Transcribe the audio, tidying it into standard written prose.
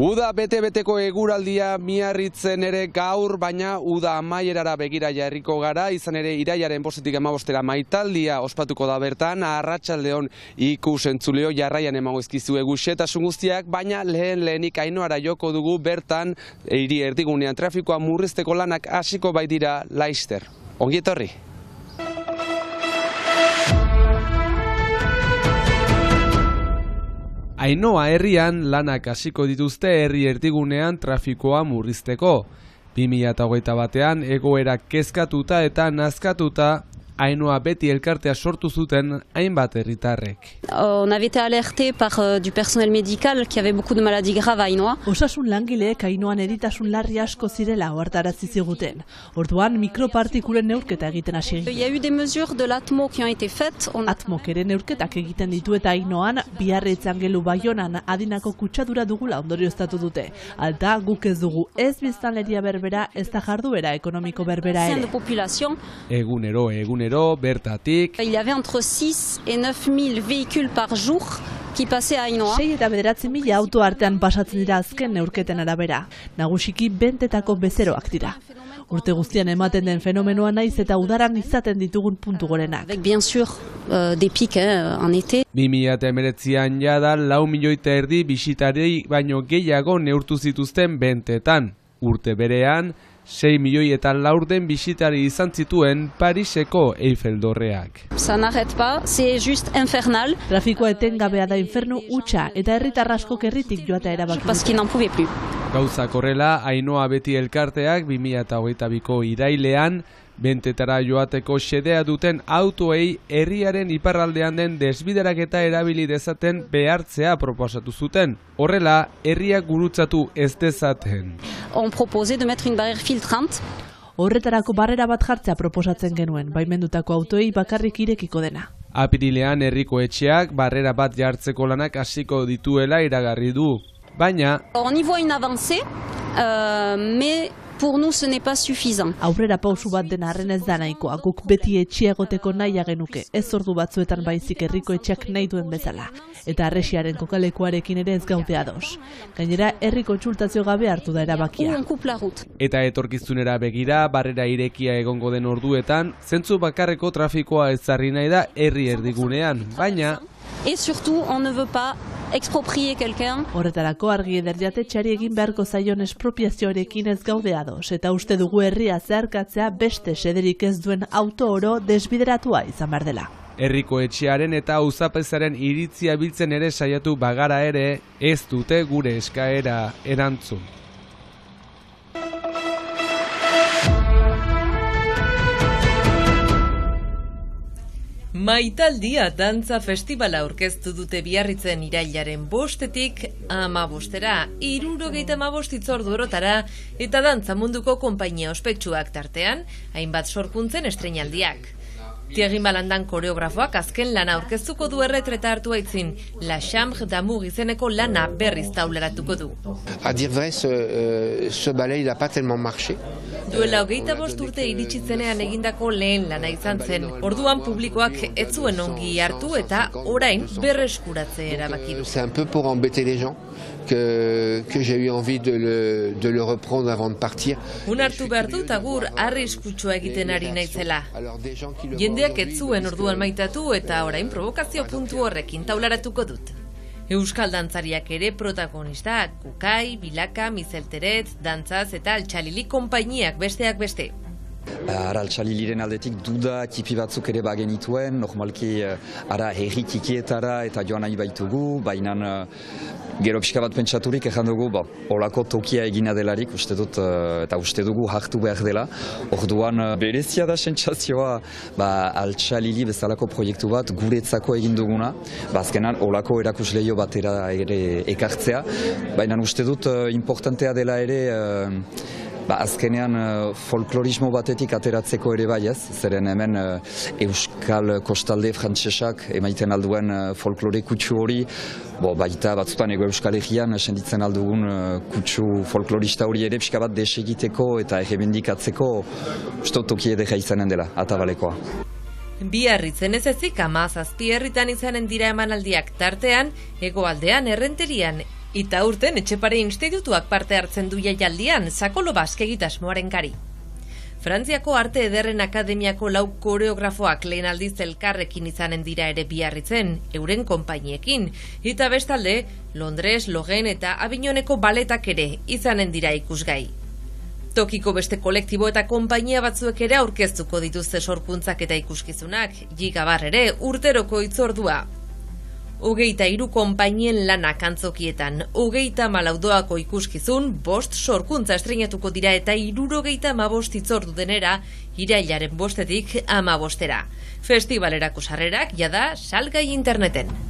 Uda bete-beteko eguraldia Miarritzen ere gaur, baina uda amaierara begira jarriko gara, izan ere irailaren 5-15 maitaldia ospatuko da bertan, arratsaldeon ikus-entzuleo jarraian emango ezkizuegu xehetasun guztiak, baina lehenik Ainoara joko dugu bertan hiri erdigunean trafikoa murrizteko lanak hasiko baitira laster. Ongi etorri! Ainoa herrian lanak hasiko dituzte herri erdigunean trafikoa murrizteko. 2021ean egoera kezkatuta eta nazkatuta Ainoa beti elkartea sortu zuten hainbat herritarrek. On avait été alerté par du personnel médical qui avait beaucoup de maladies graves à Ainoa. Osasun langileek Ainoan eritasun larri asko zirela ohartarazi ziguten. Orduan mikropartikulen neurketa egiten hasi. Il y a eu des mesures de l'ATMO qui ont été faites. Atmok ere neurketak egiten ditu eta Ainoan Biarritzangelu Baionan adinako kutsadura dugula ondorioztatu dute. Alta guk ez dugu ez biztanleria berbera, ez da jarduera ekonomiko berbera ere. Egunero bertatik. Il y avait entre 6 et 9 000 véhicules par jour qui passaient à Ainoa. 6 eta 9.000 auto artean pasatzen dira azken neurketen arabera. Nagusiki bentetako bezeroak dira. Urte guztian ematen den fenomenoa naiz eta udaran izaten ditugun puntu gorenak. Avec bien sûr des pics en été. 2019an jada 4,5 milioi bisitari baino gehiago neurtu zituzten bentetan. Urte berean 6,4 milioi bisitari izan zituen Pariseko Eiffel dorreak. Ça n'arrête pas, c'est juste infernal. Trafikoa etengabea da infernu hutsa eta herritar askok herritik joatea erabaki. Parce qu'il n'en pouvait plus. Gauzak horrela, Ainoa beti elkarteak 2022ko irailean bentetara joateko xedea duten autoei herriaren iparraldean den desbideraketa erabili dezaten behartzea proposatu zuten. Horrela, herriak gurutzatu ez dezaten. On proposait de mettre une barrière filtrante. Horretarako barrera bat jartzea proposatzen genuen, baimendutako autoei bakarrik irekiko dena. Apirilean herriko etxeak barrera bat jartzeko lanak hasiko dituela iragarri du. Baina, On y voit une avancée, mais pour nous ce n'est pas suffisant. Aurrera pausu bat den arren ez da nahikoa, guk beti etxea egoteko naia genuke, ez ordu batzuetan baizik herriko etxeak nahi duen bezala. Eta Arresiaren kokalekuarekin ere ez gaude ados. Gainera, herri kontsultazio gabe hartu da erabakia. On coupe la route. eta etorkizunera begira, barrera irekia egongo den orduetan, zentzu bakarreko trafikoa ezarri nahi da herri erdigunean, baina Et surtout, on ne veut pas exproprier quelqu'un. Horretarako argi ederjatetxeari egin beharko zaion espropiazioarekin ez gaude ados, eta uste dugu herria zeharkatzea beste sederik ez duen auto oro desbideratua izan behar dela. herriko etxearen eta auzapezaren iritzia biltzen ere saiatu bagara ere, ez dute gure eskaera erantzun. Maitaldia dantza festivala aurkeztu dute Biarritzen irailaren 5-tik 15-era, 75 hitzordu orotara eta dantza munduko konpainia ospetsuak tartean, hainbat sorkuntzen estreinaldiak. Thierry Malandan koreografoak azken lana aurkeztuko du erretreta hartu aitzin, La Chambre d'Amour izeneko lana berriz tauleratuko du. À dire vrai, ce ballet il n'a pas tellement marché. Duela 25 urte iritsi zenean egindako lehen lana izan zen. Orduan publikoak ez zuen ongi hartu eta orain berreskuratze erabaki du. C'est un peu pour embêter les gens que j'ai eu envie de le reprendre avant de partir. Unartu behar dut agur arriskutsua egiten ari naizela. Jendeak ez zuen orduan maitatu eta orain provokazio puntu horrekin taularatuko dut. Euskal dantzariak ere protagonistak, Kukai, Bilaka, Mizelteret, Dantzaz eta Altxalili konpainiak besteak beste. Ara Altxaliliren aldetik duda tipi batzuk ere bagenituen, normalki ara herri tikietara eta joan nahi baitugu, baina gero pixka bat pentsaturik ezan dugu, olako tokia egina delarik, uste dut, eta uste dugu hartu behar dela. Orduan berezia da sentsazioa Altxalili bezalako proiektu bat guretzako egin duguna, azkenan olako erakusleio batera ere ekartzea, baina uste dut importantea dela ere azkenean folklorismo batetik ateratzeko ere bai ez, zeren hemen euskal kostalde frantsesak emaiten alduen folklore kutsu hori, baita batzutan ego euskal egian senditzen aldugun kutsu folklorista hori ere pixka bat desegiteko eta errebendikatzeko uste toki edera izanen dela, atabalekoa. Biarritzen ez ezik 17 herritan izanen dira emanaldiak tartean, hegoaldean Errenterian Eta urten Etxepare Institutuak parte hartzen du jaialdian, Sakolo Baske egitasmoaren kari. Frantziako Arte Ederren Akademiako 4 koreografoak lehen aldiz elkarrekin izanen dira ere Biarritzen, euren konpainiekin, eta bestalde, Londres, Logen eta Avignoneko baletak ere izanen dira ikusgai. Tokiko beste kolektibo eta konpainia batzuek ere aurkeztuko dituzte sorkuntzak eta ikuskizunak, Gigabar ere urteroko hitzordua. 23 konpainien lanak antzokietan, 34 doako ikuskizun, 5 sorkuntza estreinatuko dira eta 75 hitzordu denera, irailaren 5-tik 15-era. Festivalerako sarrerak jada salgai interneten.